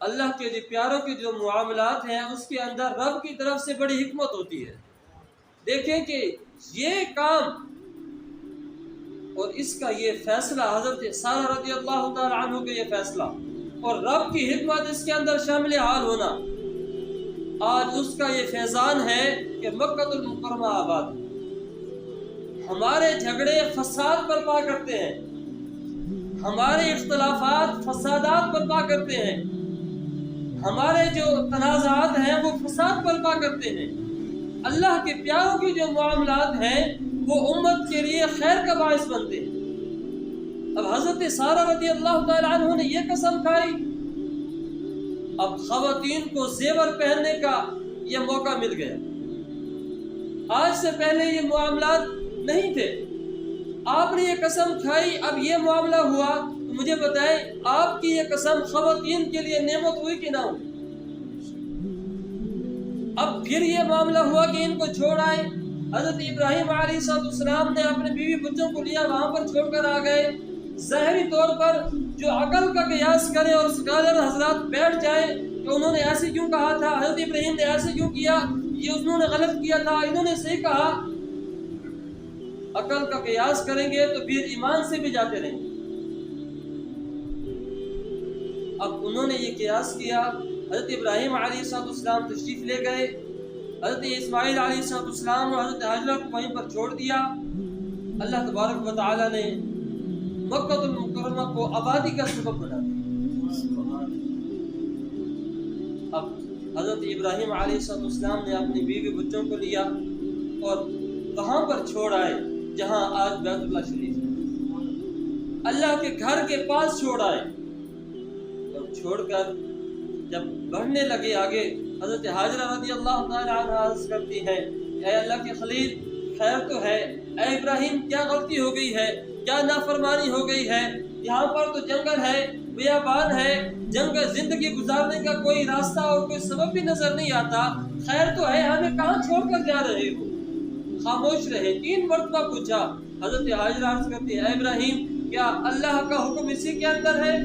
اللہ کے جو پیاروں کے جو معاملات ہیں اس کے اندر رب کی طرف سے بڑی حکمت ہوتی ہے۔ دیکھیں کہ یہ کام اور اس کا یہ فیصلہ، حضرت سارہ رضی اللہ تعالی عنہ کا یہ فیصلہ اور رب کی حکمت اس کے اندر شامل حال ہونا، آج اس کا یہ فیضان ہے کہ مکہ المکرمہ آباد ہے۔ ہمارے جھگڑے فساد برپا کرتے ہیں، ہمارے اختلافات فسادات برپا کرتے ہیں، ہمارے جو تنازعات ہیں وہ فساد برپا کرتے ہیں۔ اللہ کے پیاروں کے جو معاملات ہیں وہ امت کے لیے خیر کا باعث بنتے ہیں۔ اب حضرت سارہ رضی اللہ تعالی عنہ نے یہ قسم کھائی، اب خواتین کو زیور پہننے کا یہ موقع مل گیا۔ آج سے پہلے یہ معاملات نہیں تھے، آپ نے یہ قسم کھائی، اب یہ معاملہ ہوا تو مجھے بتائیں آپ کی یہ قسم خواتین کے لیے نعمت ہوئی کہ نہ ہوئی؟ اب پھر یہ معاملہ ہوا کہ ان کو چھوڑ آئے۔ حضرت ابراہیم علیہ السلام نے اپنے بیوی بچوں کو لیا، وہاں پر چھوڑ کر آ گئے۔ ظاہری طور پر جو عقل کا قیاس کریں اور اسکالر حضرات بیٹھ جائیں کہ انہوں نے ایسے کیوں کہا تھا، حضرت ابراہیم نے ایسے کیوں کیا، یہ انہوں نے غلط کیا تھا، انہوں نے صحیح کہا، عقل کا قیاس کریں گے تو پھر ایمان سے بھی جاتے رہیں گے۔ اب انہوں نے یہ قیاس کیا، حضرت ابراہیم علیہ السلام تشریف لے گئے، حضرت اسماعیل علیہ السلام اور حضرت حاجرہ کو وہیں پر چھوڑ دیا۔ اللہ تبارک و تعالی نے مکہ المکرمہ کو آبادی کا سبب بنا دیا۔ اب حضرت ابراہیم علیہ السلام نے اپنی بیوی بچوں کو لیا اور وہاں پر چھوڑ آئے جہاں آج بیت اللہ شریف ہے، اللہ کے گھر کے پاس چھوڑ آئے۔ اور چھوڑ کر جب بڑھنے لگے آگے، حضرت حاجرہ رضی اللہ تعالی عنہا عرض کرتی ہیں، اے اللہ کے خلیل خیر تو ہے، اے ابراہیم کیا غلطی ہو گئی ہے، کیا نافرمانی ہو گئی ہے؟ یہاں پر تو جنگل ہے، بیابان ہے، جنگل زندگی گزارنے کا کوئی راستہ اور کوئی سبب بھی نظر نہیں آتا، خیر تو ہے، ہمیں کہاں چھوڑ کر جا رہے ہو؟ خاموش رہے، 3 مرتبہ پوچھا۔ حضرت حاجرہ عرض کرتی ہے، اے ابراہیم کیا اللہ کا حکم اسی کے اندر ہے؟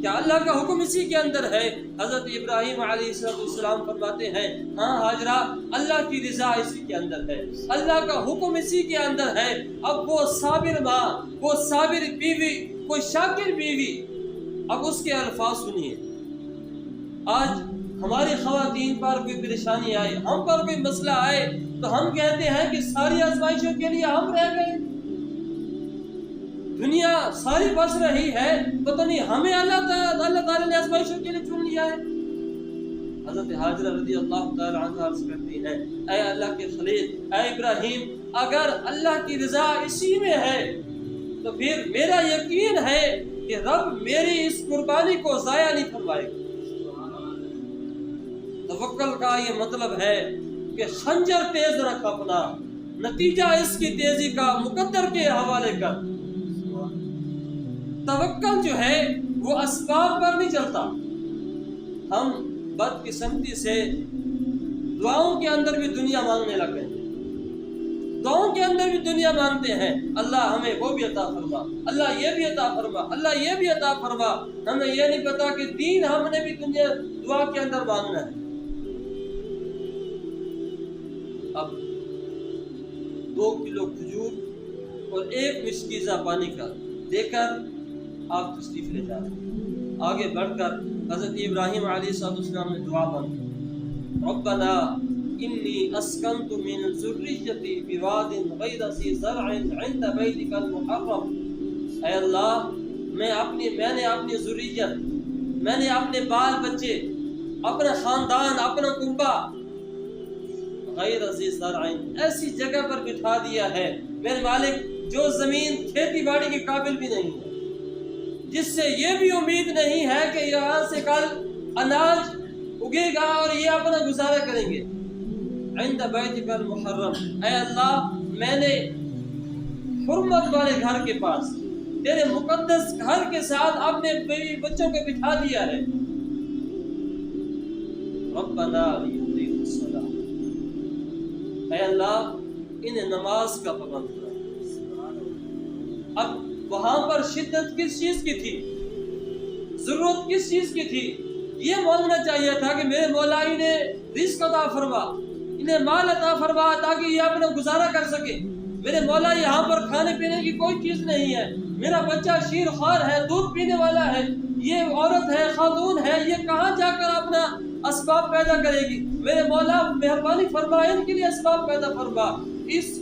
کیا اللہ کا حکم اسی کے اندر ہے؟ حضرت ابراہیم علیہ السلام فرماتے ہیں، ہاں حاجرہ اللہ کی رضا اسی کے اندر ہے، اللہ کا حکم اسی کے اندر ہے۔ اب وہ صابر ماں، وہ صابر بیوی، وہ شاکر بیوی، اب اس کے الفاظ سنیے۔ آج ہماری خواتین پر کوئی پریشانی آئے، ہم پر کوئی مسئلہ آئے تو ہم کہتے ہیں کہ ساری آزمائشوں کے لیے ہم رہ گئے، دنیا ساری بس رہی ہے، پتہ نہیں ہمیں اللہ تعالیٰ نے آزمائشوں کے لیے چن لیا ہے۔ حضرت حاجرہ رضی اللہ تعالی عنہ عرض کرتی ہے، اے اللہ کے خلیل، اے ابراہیم اگر اللہ کی رضا اسی میں ہے تو پھر میرا یقین ہے کہ رب میری اس قربانی کو ضائع نہیں فرمائے گا۔ توکل کا یہ مطلب ہے کہ خنجر تیز رکھ اپنا، نتیجہ اس کی تیزی کا مقدر کے حوالے کر۔ توکل جو ہے وہ اسباب پر نہیں چلتا۔ ہم بدقسمتی سے دعاؤں کے اندر بھی دنیا مانگنے لگ گئے، دعاؤں کے اندر بھی دنیا مانگتے ہیں، اللہ ہمیں وہ بھی عطا فرما، اللہ یہ بھی عطا فرما، اللہ یہ بھی عطا فرما۔ ہمیں یہ نہیں پتا کہ دین ہم نے بھی دنیا دعا کے اندر مانگنا ہے۔ اب 2 کلو کھجور اور 1 مشکیزہ پانی کا دے کر آپ تشریف لے جا رہے ہیں۔ آگے بڑھ کر حضرت ابراہیم علیہ السلام نے دعا مانگی، ربنا انی اسکنت من ذریتی بواد غیر ذی زرع عند بیتک المحرم۔ اے اللہ میں نے اپنی ذریت، میں نے اپنے بال بچے، اپنا خاندان، اپنا کنبہ غیر ذی زرع ایسی جگہ پر بٹھا دیا ہے میرے مالک جو زمین کھیتی باڑی کے قابل بھی نہیں ہے، جس سے یہ بھی امید نہیں ہے کہ یہاں سے کل اناج اگے گا اور یہ اپنا گزارا کریں گے۔ عند بیتک المحرم، اے اللہ میں نے حرمت والے گھر کے پاس، تیرے مقدس گھر کے ساتھ اپنے بیوی بچوں کو بٹھا دیا ہے۔ ربنا لیقیموا الصلاۃ، اے اللہ انہیں نماز کا پابند کرو۔ اب وہاں پر شدت کس چیز کی تھی؟ ضرورت کس چیز کی تھی؟ یہ مانگنا چاہیے تھا کہ میرے مولا انہیں رزق عطا فرما، انہیں مال عطا فرما تاکہ یہ اپنا گزارا کر سکے۔ میرے مولا یہاں پر کھانے پینے کی کوئی چیز نہیں ہے، میرا بچہ شیر خوار ہے، دودھ پینے والا ہے، یہ عورت ہے، خاتون ہے، یہ کہاں جا کر اپنا اسباب پیدا کرے گی؟ میرے مولا مہربانی فرما ان کے لیے اسباب پیدا فرما۔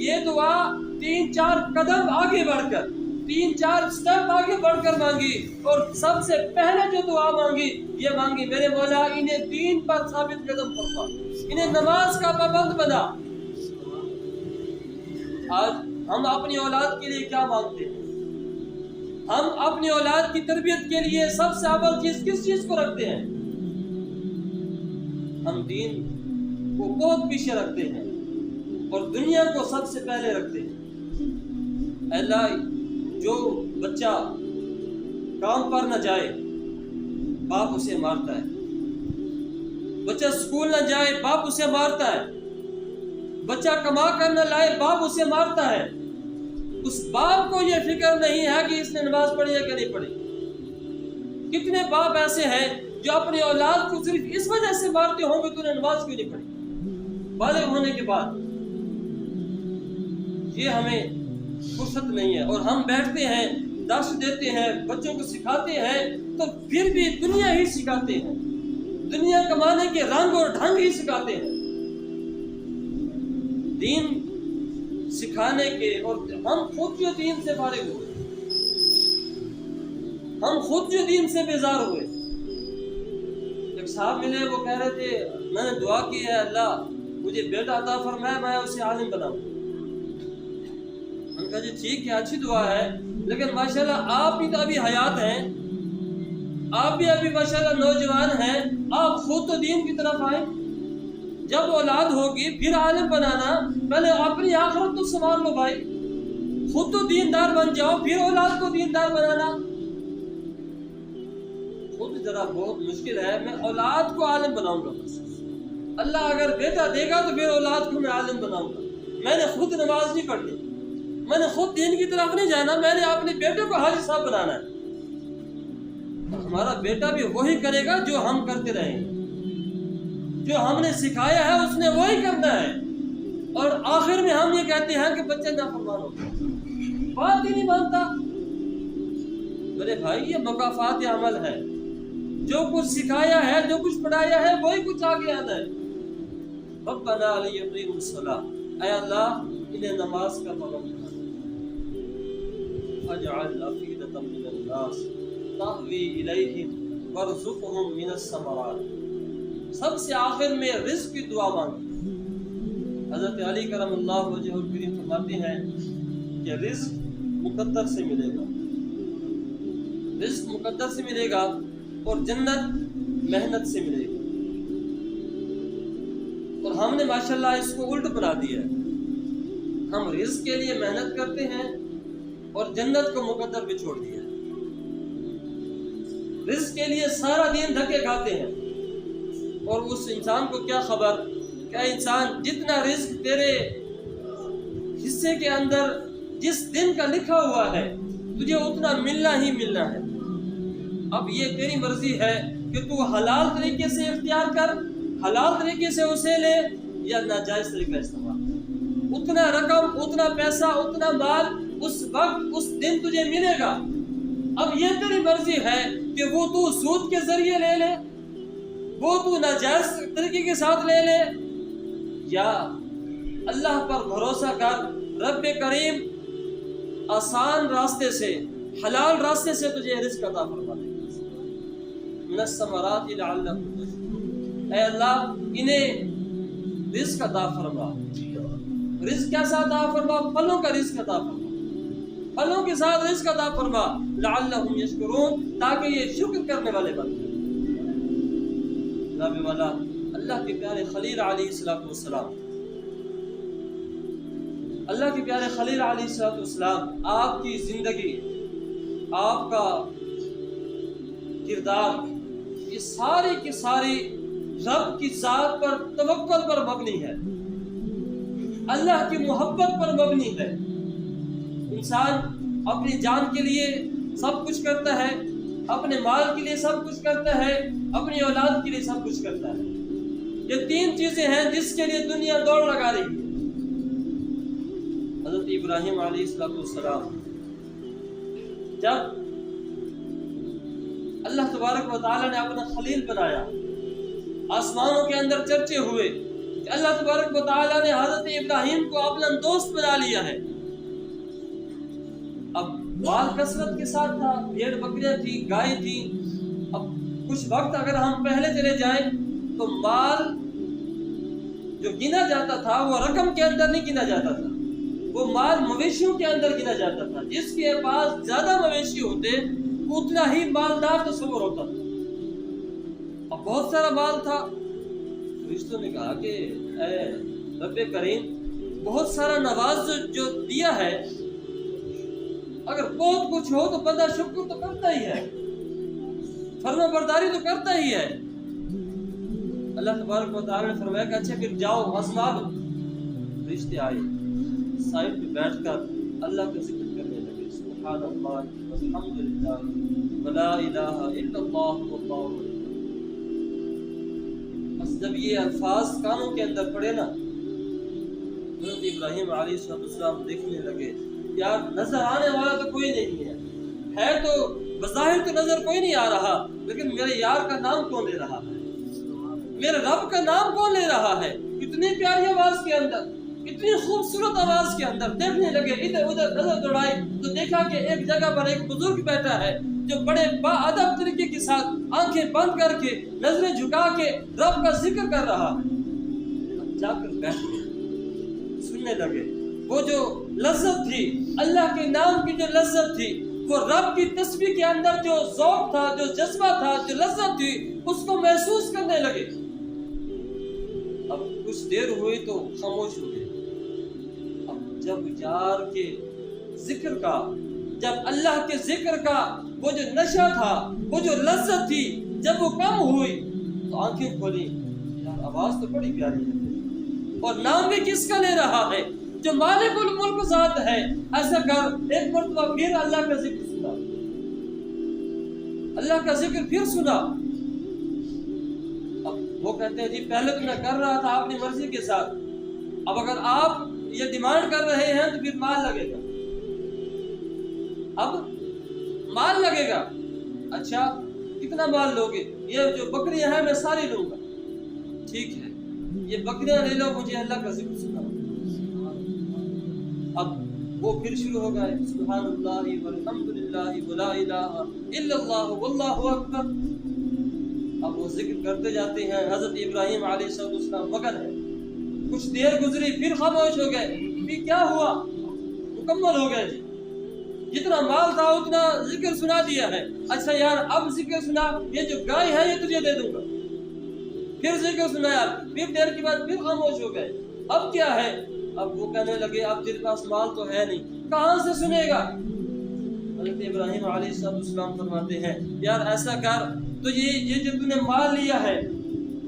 یہ دعا 3-4 قدم آگے بڑھ کر، 3-4 سٹیپ آگے بڑھ کر مانگی، اور سب سے پہلے جو دعا مانگی یہ مانگی میرے مولا انہیں دین پر ثابت قدم فرما، انہیں نماز کا پابند بنا۔ آج ہم اپنی اولاد کے لیے کیا مانگتے ہیں؟ ہم اپنی اولاد کی تربیت کے لیے سب سے اول چیز کس چیز کو رکھتے ہیں؟ ہم دین کو بہت پیچھے رکھتے ہیں اور دنیا کو سب سے پہلے رکھتے ہیں۔ اللہ، جو بچہ کام پر نہ جائے باپ اسے مارتا ہے، بچہ سکول نہ جائے باپ اسے مارتا ہے، بچہ کما کر نہ لائے باپ اسے مارتا ہے۔ اس باپ کو یہ فکر نہیں ہے کہ اس نے نماز پڑھی ہے کہ نہیں پڑھی۔ کتنے باپ ایسے ہیں جو اپنی اولاد کو صرف اس وجہ سے مارتے ہوں کہ تو نے نماز کیوں نہیں پڑھی بالغ ہونے کے بعد۔ یہ ہمیں فرصت نہیں ہے، اور ہم بیٹھتے ہیں، درس دیتے ہیں، بچوں کو سکھاتے ہیں، تو پھر بھی دنیا ہی سکھاتے ہیں، دنیا کمانے کے رنگ اور ڈھنگ ہی سکھاتے ہیں، دین سکھانے کے۔ اور ہم خود جو دین سے فارغ ہوئے، ہم خود جو دین سے بیزار ہوئے۔ ایک صاحب ملے، وہ کہہ رہے تھے میں نے دعا کی ہے اللہ مجھے بیٹا عطا فرمائے، میں اسے عالم بناؤں۔ میں نے کہا جی ٹھیک ہے، اچھی دعا ہے، لیکن ماشاءاللہ آپ بھی تو ابھی حیات ہیں، آپ بھی ابھی ماشاءاللہ نوجوان ہیں، آپ خود تو دین کی طرف آئیں۔ جب اولاد ہوگی پھر عالم بنانا، پہلے اپنی آخرت تو سنبھال لو بھائی، خود تو دیندار بن جاؤ پھر اولاد کو دیندار بنانا۔ خود ذرا بہت مشکل ہے، میں اولاد کو عالم بناؤں گا بس، اللہ اگر بیٹا دے گا تو پھر اولاد کو میں عالم بناؤں گا۔ میں نے خود نماز نہیں پڑھنی، میں نے خود دین کی طرف نہیں جانا، میں نے اپنے بیٹے کو حاجی صاحب بنانا ہے۔ ہمارا بیٹا بھی وہی کرے گا جو ہم کرتے رہیں گے، جو ہم نے سکھایا ہے اس نے وہی کرنا ہے، اور آخر میں ہم یہ کہتے ہیں کہ بچے نافرمان ہوتے ہیں، بات ہی نہیں مانتا۔ میرے بھائی یہ مکافات عمل ہے، جو کچھ سکھایا ہے، جو کچھ پڑھایا ہے وہی کچھ آگے آنا ہے۔ ربنا لیقیموا الصلاۃ، اے اللہ انہیں نماز کا پابند بنا، اجعل افئدۃ من الناس تهوی الیہم وارزقہم من الثمرات۔ سب سے آخر میں رزق کی دعا مانگی۔ حضرت علی کرم اللہ وجہہ الکریم فرماتے ہیں کہ رزق مقدر سے ملے گا، رزق مقدر سے ملے گا، اور جنت محنت سے ملے گی۔ اور ہم نے ماشاءاللہ اس کو الٹ بنا دیا ہے، ہم رزق کے لیے محنت کرتے ہیں اور جنت کو مقدر پہ چھوڑ دیا ہے۔ رزق کے لیے سارا دن دھکے کھاتے ہیں، اور اس انسان کو کیا خبر کہ انسان جتنا رزق تیرے حصے کے اندر جس دن کا لکھا ہوا ہے تجھے اتنا ملنا ہی ملنا ہے۔ اب یہ تیری مرضی ہے کہ تو حلال طریقے سے اختیار کر، حلال طریقے سے اسے لے، یا ناجائز طریقہ استعمال۔ اتنا رقم، اتنا پیسہ، اتنا مال اس وقت اس دن تجھے ملے گا۔ اب یہ تیری مرضی ہے کہ وہ تو سود کے ذریعے لے لے، وہ تو ناجائز طریقے کے ساتھ لے لے، یا اللہ پر بھروسہ کر، رب کریم آسان راستے سے، حلال راستے سے تجھے رزق عطا فرما دے۔ من الثمرات لعلکم تشکرون، اے اللہ انہیں رزق عطا فرما۔ رزق کیسا عطا فرما؟ پھلوں کا رزق عطا فرما، پھلوں کے ساتھ رزق عطا فرما، لعلہم یشکرون، تاکہ یہ شکر کرنے والے بن جائیں۔ جناب والا اللہ کے پیارے خلیل علیہ السلام، اللہ کے پیارے خلیل علیہ السلام، آپ کی زندگی، آپ کا کردار، یہ ساری کی ساری رب کی ذات پر توکل پر مبنی ہے، اللہ کی محبت پر مبنی ہے۔ انسان اپنی جان کے لیے سب کچھ کرتا ہے، اپنے مال کے لیے سب کچھ کرتا ہے، اپنی اولاد کے لیے سب کچھ کرتا ہے۔ یہ تین چیزیں ہیں جس کے لیے دنیا دوڑ لگا رہی ہے۔ حضرت ابراہیم علیہ السلام جب اللہ تبارک و تعالیٰ نے اپنا خلیل بنایا، آسمانوں کے اندر چرچے ہوئے کہ اللہ تبارک و تعالیٰ نے حضرت ابراہیم کو اپنا دوست بنا لیا ہے۔ اب مال کثرت کے ساتھ تھا، بھیڑ بکریاں تھی، گائے تھی۔ اب کچھ وقت اگر ہم پہلے چلے جائیں تو مال جو گنا جاتا تھا وہ رقم کے اندر نہیں گنا جاتا تھا، وہ مال مویشیوں کے اندر گنا جاتا تھا۔ جس کے پاس زیادہ مویشی ہوتے اتنا ہی مالدار تصور ہوتا تھا۔ اب بہت سارا مال تھا، فرشتوں نے کہا کہ اے رب کریم، بہت سارا نواز جو دیا ہے، اگر بہت کچھ ہو تو بندہ شکر تو کرتا ہی ہے، فرما برداری تو کرتا ہی ہے۔ اللہ تبارک و تعالیٰ نے فرمایا کہ اچھا پھر جاؤ آزما لو۔ فرشتے آئے، سائڈ پہ بیٹھ کر اللہ کا ذکر کرنے لگے، سبحان اللہ والحمد للہ ولا الہ الا اللہ واللہ اکبر۔ بس جب یہ الفاظ کانوں کے اندر پڑے نا، حضرت ابراہیم علیہ السلام دیکھنے لگے، یار نظر آنے والا تو کوئی نہیں ہے تو بظاہر تو نظر کوئی نہیں آ رہا، لیکن میرے یار کا نام کون لے رہا ہے، میرے رب کا نام کون لے رہا ہے، اتنی پیاری آواز کے اندر، اتنی خوبصورت آواز کے اندر۔ دیکھنے لگے، ادھر ادھر نظر دوڑائی تو دیکھا کہ ایک جگہ پر ایک بزرگ بیٹھا ہے جو بڑے با ادب طریقے کے ساتھ آنکھیں بند کر کے نظریں جھکا کے رب کا ذکر کر رہا ہے۔ جا کر بیٹھ گئے، سننے لگے۔ وہ جو لذت تھی، اللہ کے نام کی جو لذت تھی، وہ رب کی تسبیح کے اندر جو ذوق تھا، جو جذبہ تھا، جو لذت تھی، اس کو محسوس کرنے لگے۔ اب کچھ دیر ہوئی تو خاموش ہو گئے۔ اب جب یار کے ذکر کا، جب اللہ کے ذکر کا وہ جو نشہ تھا، وہ جو لذت تھی، جب وہ کم ہوئی تو آنکھیں کھولی، یار آواز تو بڑی پیاری ہے، اور نام بھی کس کا لے رہا ہے، جو مالک الملک ذات ہے۔ ایسا کر ایک مرتبہ پھر اللہ کا ذکر سنا، اللہ کا ذکر پھر سنا۔ اب وہ کہتے ہیں جی پہلے تو میں کر رہا تھا اپنی مرضی کے ساتھ، اب اگر آپ یہ ڈیمانڈ کر رہے ہیں تو پھر مال لگے گا، اب مال لگے گا۔ اچھا کتنا مال لوگے؟ یہ جو بکریاں ہیں میں ساری لوں گا۔ ٹھیک ہے، یہ بکریاں لے لو، مجھے اللہ کا ذکر سنا۔ اب وہ پھر شروع ہو گئے، سبحان اللہ والحمد للہ ولا الہ الا اللہ واللہ اکبر۔ اب وہ ذکر کرتے جاتے ہیں، حضرت ابراہیم علیہ السلام مگن ہے۔ کچھ دیر گزری، پھر خاموش ہو گئے۔ پھر کیا ہوا؟ مکمل ہو گئے جی، جتنا مال تھا اتنا ذکر سنا دیا ہے۔ اچھا یار اب ذکر سنا، یہ جو گائے ہے یہ تجھے دے دوں گا۔ پھر ذکر سنایا، پھر دیر کے بعد پھر خاموش ہو گئے۔ اب کیا ہے؟ اب وہ کہنے لگے اب تیرے پاس مال تو ہے نہیں، کہاں سے سنے گا؟ حضرت ابراہیم علیہ السلام فرماتے ہیں، یار ایسا کر، تو یہ جو تو نے مال لیا ہے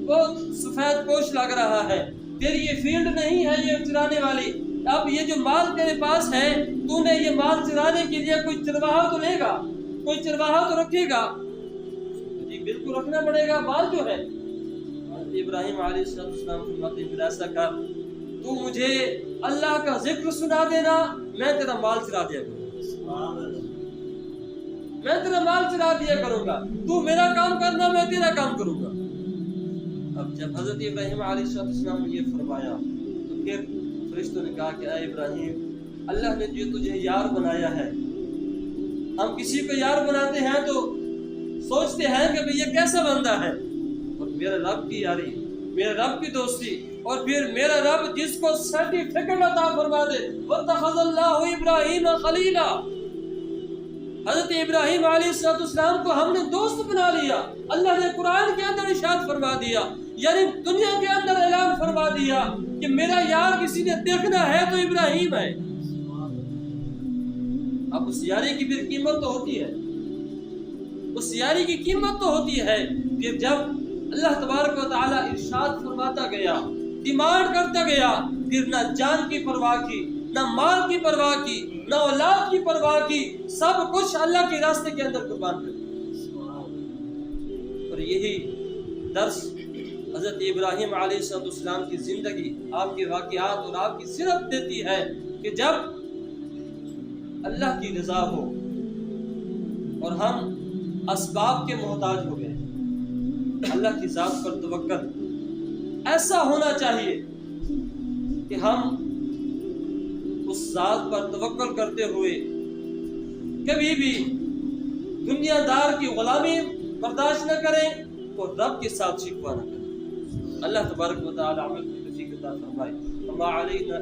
وہ سفید پوش لگ رہا ہے، تیری یہ فیلڈ نہیں ہے یہ چرانے والی۔ اب یہ جو مال تیرے پاس ہے، تو نے یہ مال چرانے کے لیے کوئی چرواہا تو لے گا، کوئی چرواہا تو رکھے گا؟ جی بالکل رکھنا پڑے گا، مال جو ہے۔ ابراہیم علیہ السلام فرماتے ہیں پھر ایسا کر، تو مجھے اللہ کا ذکر سنا دینا، میں تیرا مال چرا دیا کروں گا، میں تیرا مال چرا دیا کروں گا، تو میرا کام کرنا، میں تیرا کام کروں گا۔ اب جب حضرت ابراہیم علیہ السلام نے یہ فرمایا تو پھر فرشتوں نے کہا کہ اے ابراہیم، اللہ نے جو تجھے یار بنایا ہے، ہم کسی کو یار بناتے ہیں تو سوچتے ہیں کہ بھئی یہ کیسا بندہ ہے، اور میرے رب کی یاری، میرے رب کی دوستی، اور پھر میرا رب جس کو سرٹیفکیٹ عطا فرما دے، وَاتَّخَذَ اللَّهُ إِبْرَاهِيمَ خَلِيلًا، حضرت ابراہیم علیہ السلام کو ہم نے دوست بنا لیا۔ اللہ نے قرآن کے اندر ارشاد فرما دیا، یعنی دنیا کے اندر اعلان فرما دیا کہ میرا یار کسی نے دیکھنا ہے تو ابراہیم ہے۔ اب اس یاری کی پھر قیمت تو ہوتی ہے، اس یاری کی قیمت تو ہوتی ہے۔ پھر جب اللہ تبارک و تعالی ارشاد فرماتا گیا، ڈیمانڈ کرتا گیا، پھر نہ جان کی پرواہ کی، نہ مال کی پرواہ کی، نہ اولاد کی پرواہ کی، سب کچھ اللہ کے راستے کے اندر قربان کر دیا۔ اور یہی درس حضرت ابراہیم علیہ السلام کی زندگی، آپ کے واقعات اور آپ کی سیرت دیتی ہے کہ جب اللہ کی رضا ہو اور ہم اسباب کے محتاج ہو گئے، اللہ کی ذات پر توکل ایسا ہونا چاہیے کہ ہم اس ذات پر توکل کرتے ہوئے کبھی بھی دنیا دار کی غلامی برداشت نہ کریں اور رب کے ساتھ شکوہ نہ کریں۔ اللہ تبارک و تعالی عمل کی توفیق عطا فرمائے۔ وما علینا